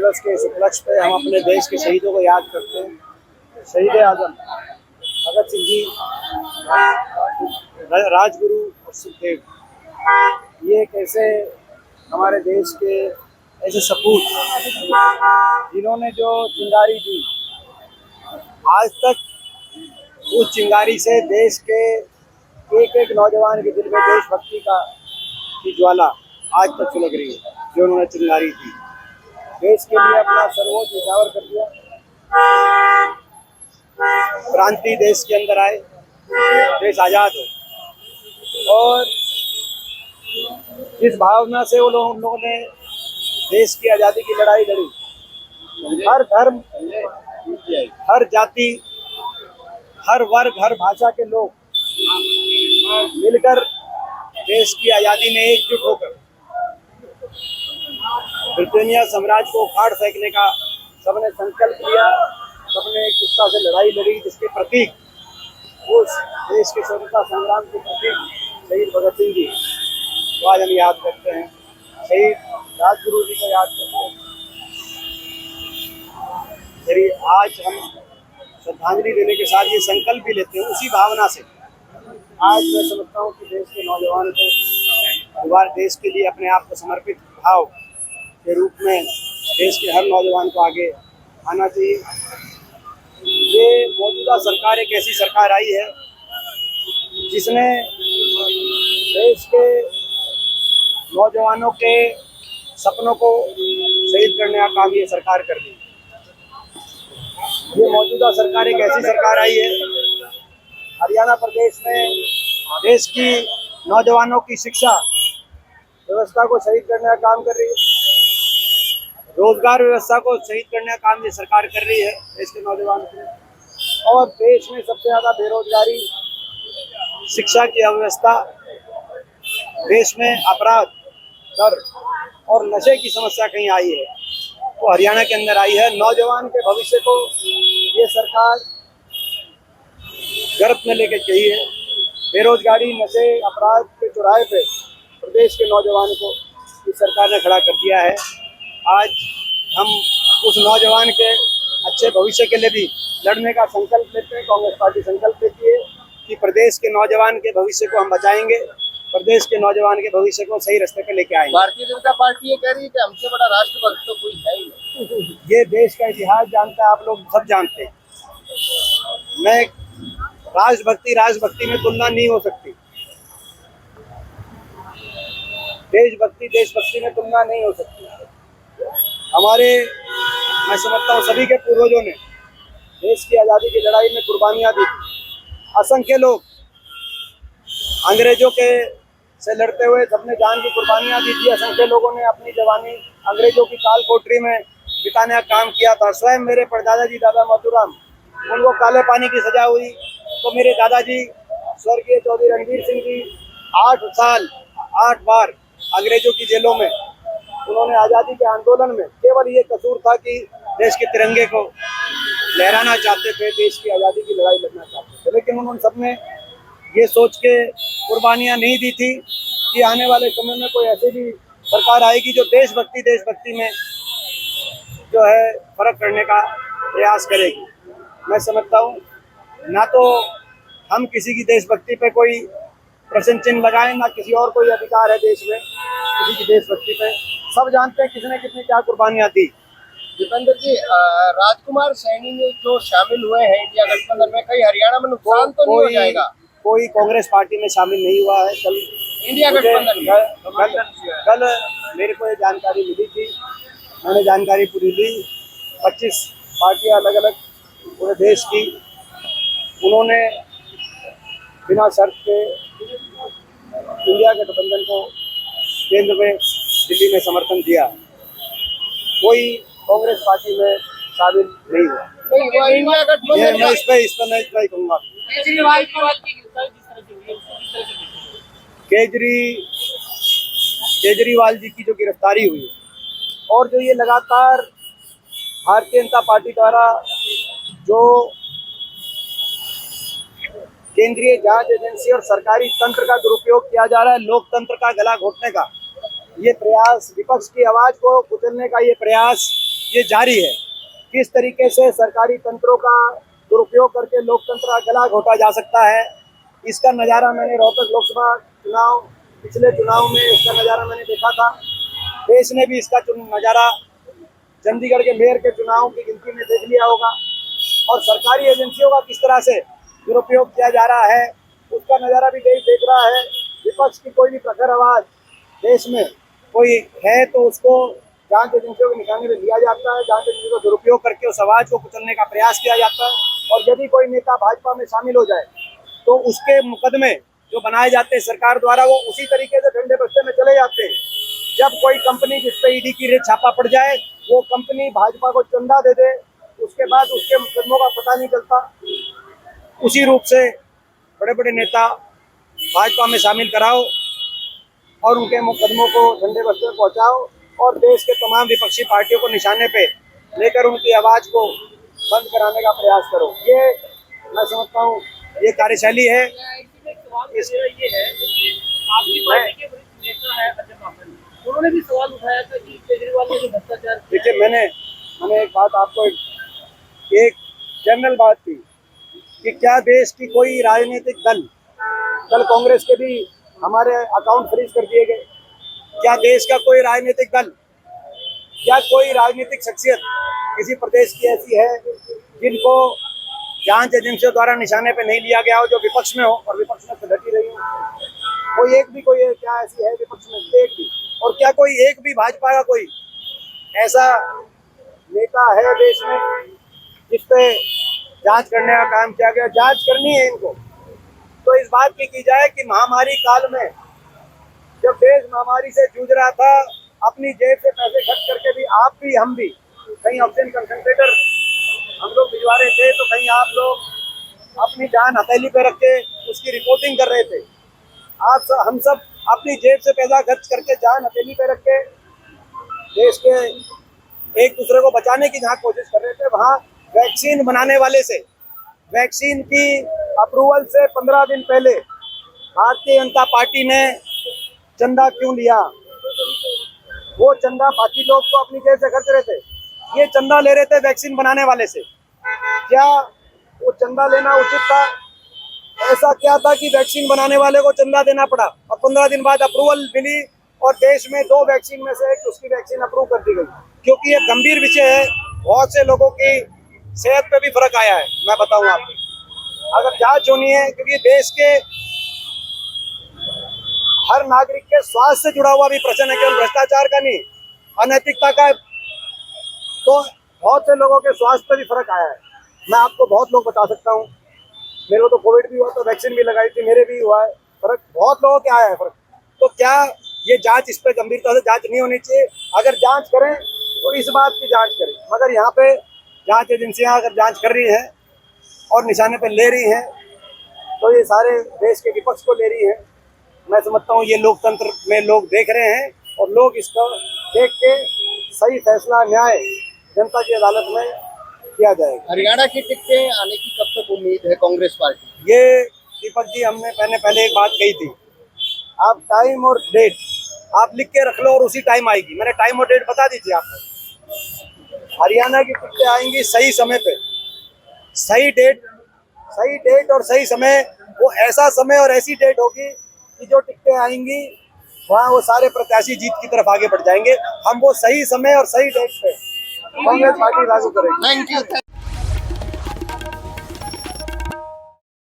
दिवस के इस उपलक्ष्य पे हम अपने देश के शहीदों को याद करते हैं। शहीद आजम भगत सिंह जी, राजगुरु और सुखदेव, ये एक ऐसे हमारे देश के ऐसे सपूत जिन्होंने जो चिंगारी दी, आज तक उस चिंगारी से देश के एक एक नौजवान के दिल में देशभक्ति की ज्वाला आज तक सुलग रही है। जो उन्होंने चिंगारी दी, देश के लिए अपना सर्वोच्च न्यौछावर कर दिया। क्रांति देश के अंदर आए, देश आज़ाद हो, और जिस भावना से उन लोगों ने देश की आज़ादी की लड़ाई लड़ी, हर धर्म, हर जाति, हर वर्ग, हर भाषा के लोग मिलकर देश की आज़ादी में एकजुट होकर ब्रिटेनिया साम्राज्य को उखाड़ फेंकने का सबने संकल्प लिया। सबने एक जुटता से लड़ाई लड़ी, जिसके प्रतीक, उस देश के स्वतंत्रता संग्राम के प्रतीक शहीद भगत सिंह जी को आज हम याद करते हैं, शहीद राजगुरु जी को याद करते हैं। यदि आज हम श्रद्धांजलि देने के साथ ये संकल्प भी लेते हैं, उसी भावना से आज मैं समझता हूँ कि देश के नौजवान को दोबारा देश के लिए अपने आप को समर्पित भाव के रूप में देश के हर नौजवान को आगे आना चाहिए। ये मौजूदा सरकार एक ऐसी सरकार आई है जिसने देश के नौजवानों के सपनों को शहीद करने का काम ये सरकार कर रही है। ये मौजूदा सरकार एक ऐसी सरकार आई है, हरियाणा प्रदेश में देश की नौजवानों की शिक्षा व्यवस्था को शहीद करने का काम कर रही है। रोजगार व्यवस्था को शहीद करने का काम ये सरकार कर रही है देश के नौजवान के। और देश में सबसे ज़्यादा बेरोजगारी, शिक्षा की अव्यवस्था, देश में अपराध दर और नशे की समस्या कहीं आई है तो हरियाणा के अंदर आई है। नौजवान के भविष्य को ये सरकार गर्भ में लेकर गई है। बेरोजगारी, नशे, अपराध के चौराहे पे प्रदेश के नौजवान को इस सरकार ने खड़ा कर दिया है। आज हम उस नौजवान के अच्छे भविष्य के लिए भी लड़ने का संकल्प लेते हैं। कांग्रेस पार्टी संकल्प लेती है कि प्रदेश के नौजवान के भविष्य को हम बचाएंगे, प्रदेश के नौजवान के भविष्य को सही रास्ते पे लेके आएंगे। भारतीय जनता पार्टी ये कह रही है कि हमसे बड़ा राष्ट्रभक्त तो कोई है ही नहीं। ये देश का इतिहास जानता है, आप लोग सब जानते हैं। मैं राष्ट्रभक्ति में तुलना नहीं हो सकती, देशभक्ति में तुलना नहीं हो सकती। मैं समझता हूँ सभी के पूर्वजों ने देश की आज़ादी की लड़ाई में कुर्बानियाँ दी। असंख्य लोग अंग्रेजों के से लड़ते हुए सबने जान की कुर्बानियाँ दी थी। असंख्य लोगों ने अपनी जवानी अंग्रेजों की काल कोठरी में बिताने का काम किया था। स्वयं मेरे परदादा जी दादा माथुराम, उनको काले पानी की सजा हुई तो मेरे दादाजी स्वर्गीय चौधरी रणवीर सिंह जी 8 बार अंग्रेजों की जेलों में उन्होंने आज़ादी के आंदोलन में, केवल ये कसूर था कि देश के तिरंगे को लहराना चाहते थे, देश की आज़ादी की लड़ाई लड़ना चाहते थे। लेकिन उन्होंने सबने ये सोच के कुर्बानियाँ नहीं दी थी कि आने वाले समय में कोई ऐसी भी सरकार आएगी जो देशभक्ति में जो है फर्क करने का प्रयास करेगी। मैं समझता हूँ ना तो हम किसी की देशभक्ति पे कोई प्रश्न चिन्ह लगाएं, ना किसी और कोई अधिकार है देश में किसी की देशभक्ति पे। सब जानते हैं किसने कितनी क्या कुर्बानियाँ दी। दीपेंद्र जी, राजकुमार सैनी में जो शामिल हुए हैं इंडिया गठबंधन में, कहीं हरियाणा में नुकसान तो नहीं हो जाएगा? कोई कांग्रेस पार्टी में शामिल नहीं हुआ है। कल इंडिया गठबंधन कल मेरे को ये जानकारी मिली थी, मैंने जानकारी पूरी ली। 25 पार्टियां अलग अलग पूरे देश की, उन्होंने बिना शर्त के इंडिया गठबंधन को केंद्र में दिल्ली में समर्थन दिया। कोई कांग्रेस पार्टी में शामिल नहीं हुआ। इंडिया गठबंधन मैं इस पर नहीं कहूँगा। केजरीवाल जी की जो गिरफ्तारी हुई और जो ये लगातार भारतीय जनता पार्टी द्वारा जो केंद्रीय जांच एजेंसी और सरकारी तंत्र का दुरुपयोग किया जा रहा है, लोकतंत्र का गला घोटने का ये प्रयास, विपक्ष की आवाज को कुचलने का ये प्रयास ये जारी है। किस तरीके से सरकारी तंत्रों का दुरुपयोग करके लोकतंत्र का गला घोटा जा सकता है, इसका नज़ारा मैंने रोहतक लोकसभा चुनाव, पिछले चुनाव में इसका नज़ारा मैंने देखा था। देश ने भी इसका नज़ारा चंडीगढ़ के मेयर के चुनाव की गिनती में देख लिया होगा। और सरकारी एजेंसियों का किस तरह से दुरुपयोग किया जा रहा है, उसका नज़ारा भी देश देख रहा है। विपक्ष की कोई भी प्रखर आवाज़ देश में कोई है तो उसको जांच एजेंसियों के निशाने में लिया जाता है, जांच एजेंसियों का दुरुपयोग करके उस आवाज़ को कुचलने का प्रयास किया जाता है। और यदि कोई नेता भाजपा में शामिल हो जाए तो उसके मुकदमे जो बनाए जाते हैं सरकार द्वारा, वो उसी तरीके से ठंडे बस्ते में चले जाते हैं। जब कोई कंपनी जिस पे ईडी की रेट छापा पड़ जाए, वो कंपनी भाजपा को चंदा दे दे, उसके बाद उसके मुकदमों का पता नहीं चलता। उसी रूप से बड़े बड़े नेता भाजपा में शामिल कराओ और उनके मुकदमों को ठंडे बस्ते में पहुंचाओ और देश के तमाम विपक्षी पार्टियों को निशाने पे लेकर उनकी आवाज़ को बंद कराने का प्रयास करो। ये मैं समझता हूँ ये कार्यशैली है। ये है आपकी पार्टी के वरिष्ठ नेता है अजय माकन, उन्होंने भी सवाल उठाया था कि केजरीवाल ने जो भ्रष्टाचार किया। देखिए, मैंने एक बात आपको एक जनरल बात की कि क्या देश की कोई राजनीतिक दल, कल कांग्रेस के भी हमारे अकाउंट फ्रीज कर दिए गए, क्या देश का कोई राजनीतिक दल, क्या कोई राजनीतिक शख्सियत किसी प्रदेश की ऐसी है जिनको जांच एजेंसियों द्वारा निशाने पे नहीं लिया गया हो, जो विपक्ष में हो और विपक्ष में डटी रही हो? कोई एक भी कोई क्या ऐसी है विपक्ष में? एक भी। और क्या कोई एक भी भाजपा का कोई ऐसा नेता है देश में जिस पे जांच करने का काम किया गया? जांच करनी है इनको तो इस बात की जाए कि महामारी काल में जब देश महामारी से जूझ रहा था, अपनी जेब से पैसे खर्च करके भी आप भी हम भी कहीं ऑक्सीजन कंसंट्रेटर हम लोग भिजवा रहे थे, तो कहीं आप लोग अपनी जान हथेली पे रख के उसकी रिपोर्टिंग कर रहे थे। हम सब अपनी जेब से पैसा खर्च करके जान हथेली पे रख के देश के एक दूसरे को बचाने की जहाँ कोशिश कर रहे थे, वहाँ वैक्सीन बनाने वाले से वैक्सीन की अप्रूवल से 15 दिन पहले भारतीय जनता पार्टी ने चंदा क्यों लिया? वो चंदा बाकी लोग तो अपनी जेब से खर्च रहे थे, ये चंदा ले रहे थे वैक्सीन बनाने वाले से। क्या वो चंदा लेना उचित था? ऐसा क्या था कि वैक्सीन बनाने वाले को चंदा देना पड़ा और 15 दिन बाद अप्रूवल मिली और देश में 2 वैक्सीन में से एक उसकी वैक्सीन अप्रूव कर दी गई? क्योंकि ये गंभीर विषय है, बहुत से लोगों की सेहत पे भी फर्क आया है। मैं बताऊं आपको, अगर जांच होनी है, क्योंकि देश के हर नागरिक के स्वास्थ्य से जुड़ा हुआ भी प्रश्न है, केवल भ्रष्टाचार का नहीं, अनैतिकता का, तो बहुत से लोगों के स्वास्थ्य पे भी फर्क आया है। मैं आपको बहुत लोग बता सकता हूँ, मेरे को तो कोविड भी हुआ तो वैक्सीन भी लगाई थी, मेरे भी हुआ है फर्क, बहुत लोगों के आया है फर्क। तो क्या ये जांच, इस पे गंभीरता से जांच नहीं होनी चाहिए? अगर जांच करें तो इस बात की जांच करें, मगर यहाँ पे जांच एजेंसियाँ अगर जांच कर रही हैं और निशाने पे ले रही हैं तो ये सारे देश के विपक्ष को ले रही है। मैं समझता हूँ ये लोकतंत्र में लोग देख रहे हैं और लोग इसको देख के सही फैसला न्याय जनता की अदालत में किया जाएगा। हरियाणा की टिकटें आने की कब तक उम्मीद है कांग्रेस पार्टी? ये दीपक जी, हमने पहले एक बात कही थी, आप टाइम और डेट आप लिख के रख लो और उसी टाइम आएगी। मैंने टाइम और डेट बता दी थी आपको। हरियाणा की टिकटें आएंगी सही समय पे, सही डेट और सही समय। वो ऐसा समय और ऐसी डेट होगी कि जो टिकटें आएंगी वहाँ वो सारे प्रत्याशी जीत की तरफ आगे बढ़ जाएंगे। हम वो सही समय और सही डेट पे कांग्रेस पार्टी लागू करेगी। Thank you.